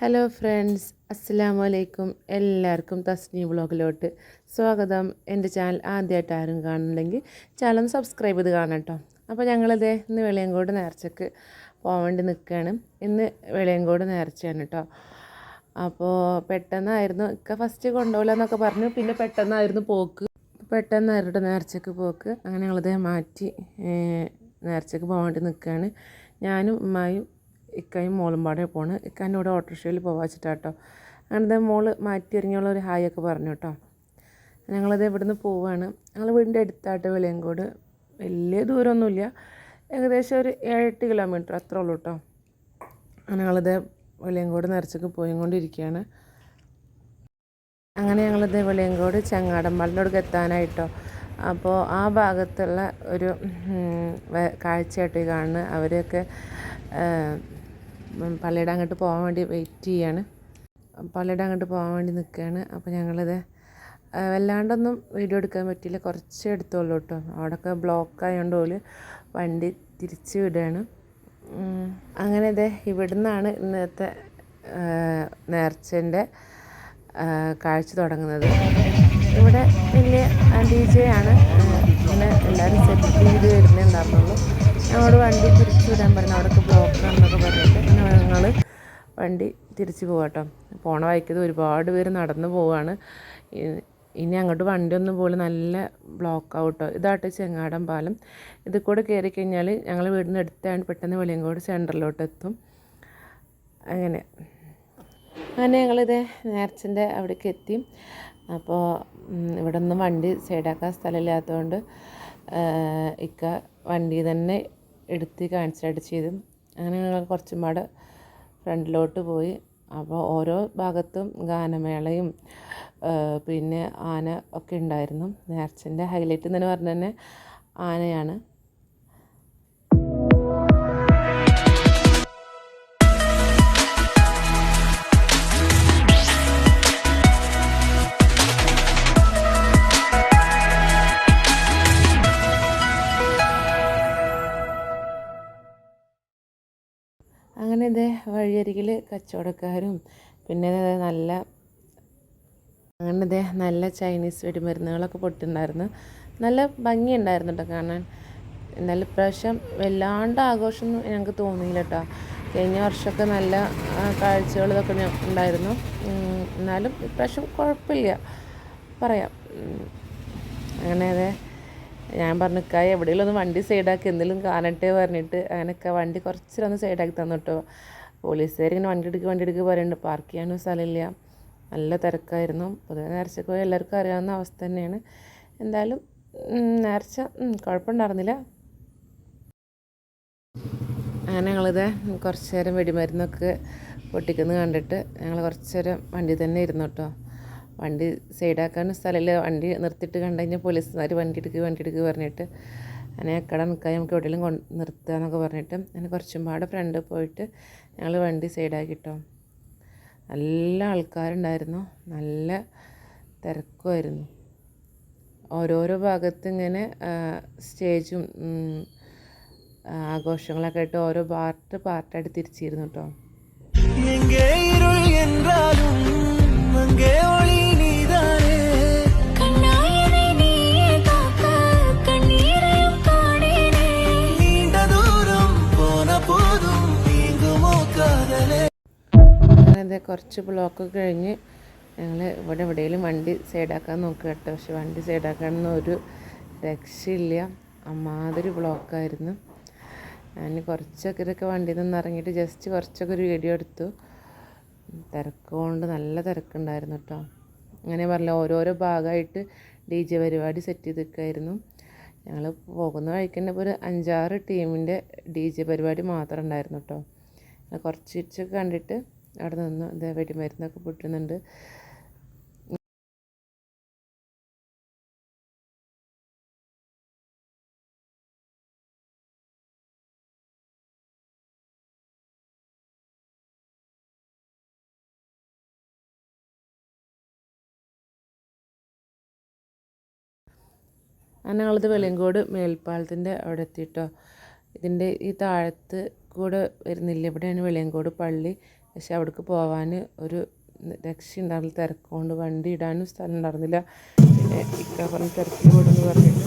Hello friends, അസ്സലാമു അലൈക്കും. എല്ലാവർക്കും തസ്നി വ്ളോഗിലോട്ട് സ്വാഗതം. എൻ്റെ ചാനൽ ആദ്യമായിട്ട് ആരും കാണുന്നുണ്ടെങ്കിൽ ചാനൽ ഒന്ന് സബ്സ്ക്രൈബ് ചെയ്ത് കാണാം കേട്ടോ. അപ്പോൾ ഞങ്ങളിതേ ഇന്ന് വെളിയങ്കോട് നേർച്ചയ്ക്ക് പോകാൻ വേണ്ടി നിൽക്കുകയാണ്. ഇന്ന് വെളിയങ്കോട് നേർച്ചയാണ് കേട്ടോ. അപ്പോൾ പെട്ടെന്നായിരുന്നു ഫസ്റ്റ് കൊണ്ടുപോകില്ല എന്നൊക്കെ പറഞ്ഞു. പിന്നെ പെട്ടെന്നായിരുന്നു നേർച്ചയ്ക്ക് പോക്ക്. അങ്ങനെ ഞങ്ങളിതേ മാറ്റി നേർച്ചയ്ക്ക് പോകാൻ വേണ്ടി നിൽക്കുകയാണ്. ഞാനും ഉമ്മായും ഇക്കയും മോളും പാടെ പോണ്. ഇക്കാൻ്റെ കൂടെ ഓട്ടോറിക്ഷയിൽ പോകാൻ വെച്ചിട്ടാട്ടോ. അങ്ങനത്തെ മോള് മാറ്റി ഇറങ്ങിയുള്ള ഒരു ഹായ് ഒക്കെ പറഞ്ഞു കേട്ടോ. ഞങ്ങളത് ഇവിടുന്ന് പോവുകയാണ്. ഞങ്ങൾ വീടിൻ്റെ അടുത്തായിട്ട് വെളിയങ്കോട്, വലിയ ദൂരമൊന്നുമില്ല, ഏകദേശം ഒരു 7-8 കിലോമീറ്റർ അത്രേ ഉള്ളൂ കേട്ടോ. ഞങ്ങളിത് വെളിയങ്കോട് നേർച്ചയ്ക്ക് പോയിക്കൊണ്ടിരിക്കുകയാണ്. അങ്ങനെ ഞങ്ങളിത് വെളിയങ്കോട് ചങ്ങാടമ്പാലിനോട് എത്താനായിട്ടോ. അപ്പോൾ ആ ഭാഗത്തുള്ള ഒരു കാഴ്ചയായിട്ട് കാണുന്നത് അവരെയൊക്കെ പള്ളിയുടെ അങ്ങോട്ട് പോകാൻ വേണ്ടി വെയിറ്റ് ചെയ്യാണ്. പള്ളിയുടെ അങ്ങോട്ട് പോകാൻ വേണ്ടി നിൽക്കുകയാണ്. അപ്പോൾ ഞങ്ങളിത് വല്ലാണ്ടൊന്നും വീഡിയോ എടുക്കാൻ പറ്റിയില്ല, കുറച്ച് എടുത്തോളൂ കേട്ടോ. അവിടെയൊക്കെ ബ്ലോക്ക് ആയതുകൊണ്ട് പോലും വണ്ടി തിരിച്ച് വിടുകയാണ്. അങ്ങനെ ഇവിടെ നിന്നാണ് ഇന്നത്തെ നേർച്ചൻ്റെ കാഴ്ച തുടങ്ങുന്നത്. ഇവിടെ വലിയ DJ ആണ്. ഇങ്ങനെ എല്ലാവരും സെറ്റ് ചെയ്ത് വരുന്നുണ്ടായിരുന്നുള്ളൂ. ഞങ്ങളോട് വണ്ടി തിരിച്ചു വിടാൻ പറഞ്ഞു, അവിടെയൊക്കെ ബ്ലോക്കാണെന്നൊക്കെ പറഞ്ഞിട്ട് ഞങ്ങൾ വണ്ടി തിരിച്ചു പോകാട്ടോ. പോണ വഴിക്കത് ഒരുപാട് പേര് നടന്നു പോവുകയാണ്. ഇനി അങ്ങോട്ട് വണ്ടിയൊന്നും പോലും നല്ല ബ്ലോക്കാവും കേട്ടോ. ഇതാട്ടെ ചെങ്ങാടം പാലം. ഇതിൽ കൂടെ കയറി കഴിഞ്ഞാൽ ഞങ്ങൾ വീടിന് അടുത്തായിട്ട് പെട്ടെന്ന് വെളിയങ്കോട് സെൻറ്ററിലോട്ട് എത്തും. അങ്ങനെ ഞങ്ങളിത് നേർച്ചൻ്റെ അവിടേക്ക് എത്തി. അപ്പോൾ ഇവിടെ ഒന്നും വണ്ടി സൈഡാക്കാൻ സ്ഥലമില്ലാത്തതുകൊണ്ട് ഇക്ക വണ്ടി തന്നെ എടുത്ത് കാണിച്ചായിട്ട് ചെയ്തു. അങ്ങനെ ഞങ്ങൾ കുറച്ചും പാടെ ഫ്രണ്ടിലോട്ട് പോയി. അപ്പോൾ ഓരോ ഭാഗത്തും ഗാനമേളയും പിന്നെ ആന ഒക്കെ ഉണ്ടായിരുന്നു. നേർച്ചൻ്റെ ഹൈലൈറ്റ് എന്ന് പറഞ്ഞാൽ തന്നെ ആനയാണ്. അങ്ങനെ വഴിയരികിൽ കച്ചവടക്കാരും പിന്നെ നല്ല ചൈനീസ് വെടിമരുന്നുകളൊക്കെ പൊട്ടിട്ടുണ്ടായിരുന്നു. നല്ല ഭംഗിയുണ്ടായിരുന്നു കേട്ടോ കാണാൻ. എന്നാലും ഇപ്രാവശ്യം വല്ലാണ്ട് ആഘോഷമൊന്നും ഞങ്ങൾക്ക് തോന്നിയില്ല കേട്ടോ. കഴിഞ്ഞ വർഷമൊക്കെ നല്ല കാഴ്ചകൾ ഇതൊക്കെ ഉണ്ടായിരുന്നു. എന്നാലും ഇപ്രാവശ്യം കുഴപ്പമില്ല പറയാം. അങ്ങനെ ഞാൻ പറഞ്ഞു, ഇക്കായ എവിടെയെങ്കിലും ഒന്ന് വണ്ടി സൈഡാക്കി എന്തെങ്കിലും കാണട്ടെ പറഞ്ഞിട്ട് അങ്ങനെയൊക്കെ വണ്ടി കുറച്ചൊന്ന് സൈഡാക്കി തന്നു കേട്ടോ. പോലീസുകാരിങ്ങനെ വണ്ടി എടുക്കുക പറയുന്നുണ്ട്. പാർക്ക് ചെയ്യാനും സ്ഥലമില്ല, നല്ല തിരക്കായിരുന്നു. പൊതുവെ നേർച്ചയ്ക്ക് പോയി എല്ലാവർക്കും അറിയാവുന്ന അവസ്ഥ തന്നെയാണ്. എന്തായാലും നേർച്ച കുഴപ്പമുണ്ടായിരുന്നില്ല. അങ്ങനെ ഞങ്ങളിത് കുറച്ച് നേരം വെടിമരുന്നൊക്കെ പൊട്ടിക്കുന്നത് കണ്ടിട്ട് ഞങ്ങൾ കുറച്ച് നേരം വണ്ടി തന്നെ ഇരുന്നു കേട്ടോ. വണ്ടി സൈഡാക്കാനും സ്ഥലമില്ല. വണ്ടി നിർത്തിയിട്ട് കണ്ടു കഴിഞ്ഞാൽ പോലീസുകാർ വണ്ടി എടുക്കുക പറഞ്ഞിട്ട് അങ്ങനെ കട നിൽക്കാൻ നമുക്ക് എവിടെയെങ്കിലും നിർത്തുക എന്നൊക്കെ പറഞ്ഞിട്ട് അങ്ങനെ കുറച്ചും പാടെ ഫ്രണ്ട് പോയിട്ട് ഞങ്ങൾ വണ്ടി സൈഡാക്കിട്ടോ. നല്ല ആൾക്കാരുണ്ടായിരുന്നു, നല്ല തിരക്കുമായിരുന്നു. ഓരോരോ ഭാഗത്ത് ഇങ്ങനെ സ്റ്റേജും ആഘോഷങ്ങളൊക്കെ ആയിട്ട് ഓരോ പാർട്ടായിട്ട് തിരിച്ചിരുന്നു കേട്ടോ. അങ്ങനെ കുറച്ച് ബ്ലോക്ക് കഴിഞ്ഞ് ഞങ്ങൾ എവിടെയെങ്കിലും വണ്ടി സൈഡാക്കാൻ നോക്കുക കേട്ടോ. പക്ഷെ വണ്ടി സൈഡാക്കാനൊന്നും ഒരു രക്ഷയില്ല, അമ്മാതിരി ബ്ലോക്കായിരുന്നു. ഞാൻ കുറച്ചൊക്കെ ഇതൊക്കെ വണ്ടിയിൽ നിന്ന് ഇറങ്ങിയിട്ട് ജസ്റ്റ് കുറച്ചൊക്കെ ഒരു വീഡിയോ എടുത്തു. തിരക്കുകൊണ്ട് നല്ല തിരക്കുണ്ടായിരുന്നു കേട്ടോ. അങ്ങനെ പറഞ്ഞില്ല, ഓരോരോ ഭാഗമായിട്ട് DJ പരിപാടി സെറ്റ് ചെയ്ത് നിൽക്കുമായിരുന്നു. ഞങ്ങൾ പോകുന്ന വഴിക്ക് തന്നെ ഇപ്പോൾ ഒരു 5-6 ടീമിൻ്റെ DJ പരിപാടി മാത്രം ഉണ്ടായിരുന്നു കേട്ടോ. കുറച്ചൊക്കെ കണ്ടിട്ട് അവിടെ നിന്ന് വെടിമരുന്നൊക്കെ പൊട്ടുന്നുണ്ട്. അങ്ങനെ ഞങ്ങളിത് വെളിയങ്കോട് മേൽപ്പാലത്തിൻ്റെ അവിടെ എത്തിയിട്ടോ. ഇതിൻ്റെ ഈ താഴത്ത് കൂടെ വരുന്നില്ല, ഇവിടെയാണ് വെളിയങ്കോട് പള്ളി. പക്ഷെ അവിടേക്ക് പോകാൻ ഒരു രക്ഷയുണ്ടായിരുന്നില്ല, തിരക്കുകൊണ്ട് വണ്ടി ഇടാനും സ്ഥലം ഉണ്ടായിരുന്നില്ല. പിന്നെ ഇക്ക പറഞ്ഞ് തിരക്കിൽ വിടുമെന്ന് പറഞ്ഞിട്ട്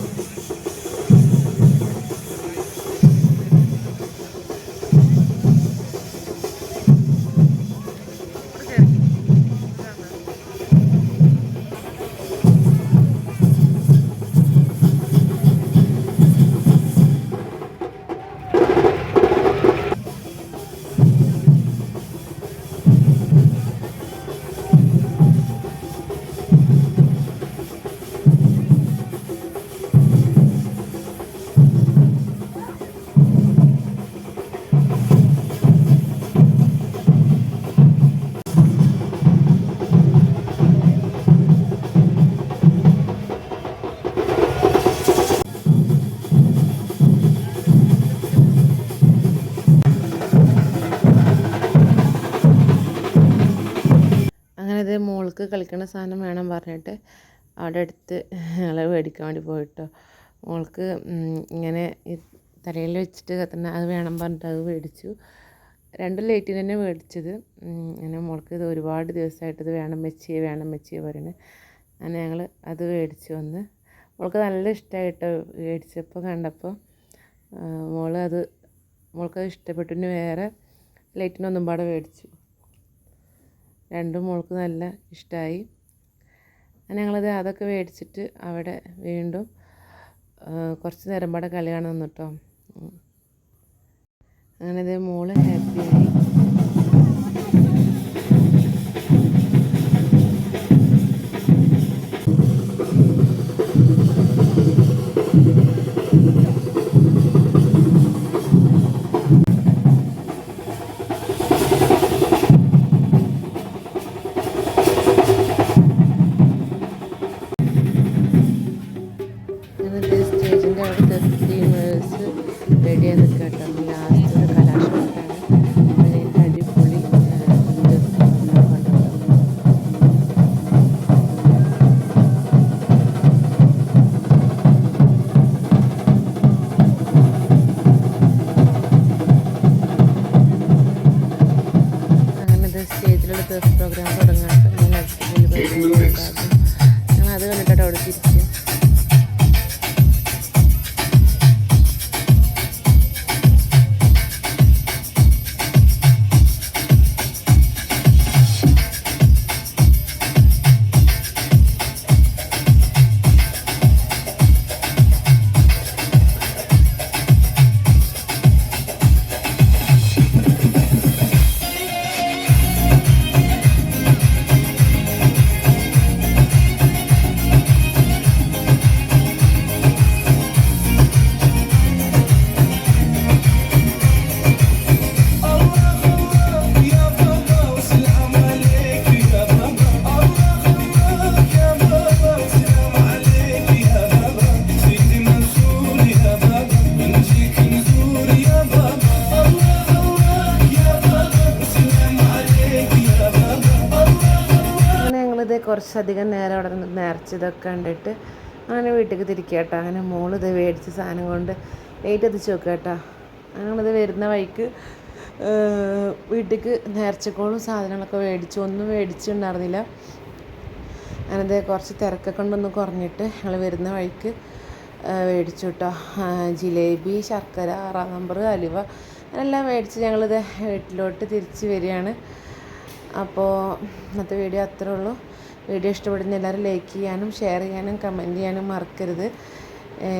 അങ്ങനെ ഇത് മോൾക്ക് കളിക്കുന്ന സാധനം വേണം പറഞ്ഞിട്ട് അവിടെ അടുത്ത് ഞങ്ങൾ മേടിക്കാൻ വേണ്ടി പോയിട്ടോ. മോൾക്ക് ഇങ്ങനെ ഈ തലയിൽ വെച്ചിട്ട് കത്തുന്ന അത് വേണം പറഞ്ഞിട്ട് അത് മേടിച്ചു. 2 ലൈറ്റിന് തന്നെ മേടിച്ചത്. അങ്ങനെ മോൾക്ക് ഇത് ഒരുപാട് ദിവസമായിട്ട് ഇത് വേണം വെച്ചിയെ പറയുന്നത്. അങ്ങനെ ഞങ്ങൾ അത് മേടിച്ച് വന്ന് മോൾക്ക് നല്ല ഇഷ്ടമായിട്ടോ. മേടിച്ചപ്പോൾ കണ്ടപ്പോൾ മോൾക്കത് ഇഷ്ടപ്പെട്ടു. ഇനി വേറെ ലൈറ്റിനൊന്നും പാടെ മേടിച്ചു. രണ്ടും മോൾക്ക് നല്ല ഇഷ്ടമായി. ഞങ്ങളത് അതൊക്കെ മേടിച്ചിട്ട് അവിടെ വീണ്ടും കുറച്ച് നേരം പാടെ കളി കാണാൻ നിന്നു കേട്ടോ. അങ്ങനെ ഇത് മോള് ഹാപ്പിയായി. സ്റ്റേജിൻ്റെ അവിടെ ടീമേഴ്സ് റെഡിയായി നിൽക്കുക കേട്ടോ. ലാസ്റ്റ് ഒരു കലാശക്കൊട്ടാണ്. അതിൻ്റെ അടിപൊളി അങ്ങനെ സ്റ്റേജിലുള്ള ദഫ് പ്രോഗ്രാം തുടങ്ങാൻ ഞങ്ങൾ അത് കണ്ടിട്ട് അവിടെ തിരിച്ച് കുറച്ചധികം നേരം അവിടെ നിന്ന് നേർച്ചതൊക്കെ കണ്ടിട്ട് അങ്ങനെ വീട്ടിലേക്ക് തിരിക്കുക കേട്ടോ. അങ്ങനെ മോളിത് മേടിച്ച സാധനം കൊണ്ട് ലേറ്റ് എത്തിച്ച് വെക്കുക കേട്ടോ. ഞങ്ങളിത് വരുന്ന വഴിക്ക് വീട്ടിലേക്ക് നേർച്ചക്കോളും സാധനങ്ങളൊക്കെ മേടിച്ചു. ഒന്നും മേടിച്ചിട്ടുണ്ടായിരുന്നില്ല. അങ്ങനത്തെ കുറച്ച് തിരക്കൊക്കെ കൊണ്ടൊന്ന് കുറഞ്ഞിട്ട് ഞങ്ങൾ വരുന്ന വഴിക്ക് മേടിച്ചു കേട്ടോ. ജിലേബി, ശർക്കര, 6 നമ്പർ, അലുവ എല്ലാം മേടിച്ച് ഞങ്ങളിത് വീട്ടിലോട്ട് തിരിച്ച് വരികയാണ്. അപ്പോൾ ഇന്നത്തെ വീഡിയോ അത്രേ ഉള്ളൂ. വീഡിയോ ഇഷ്ടപ്പെടുന്ന എല്ലാവരും ലൈക്ക് ചെയ്യാനും ഷെയർ ചെയ്യാനും കമൻറ്റ് ചെയ്യാനും മറക്കരുത്.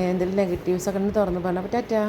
എന്തെങ്കിലും നെഗറ്റീവ്സൊക്കെ ഉണ്ടെങ്കിൽ തുറന്ന് പറഞ്ഞാൽ ടാറ്റാ.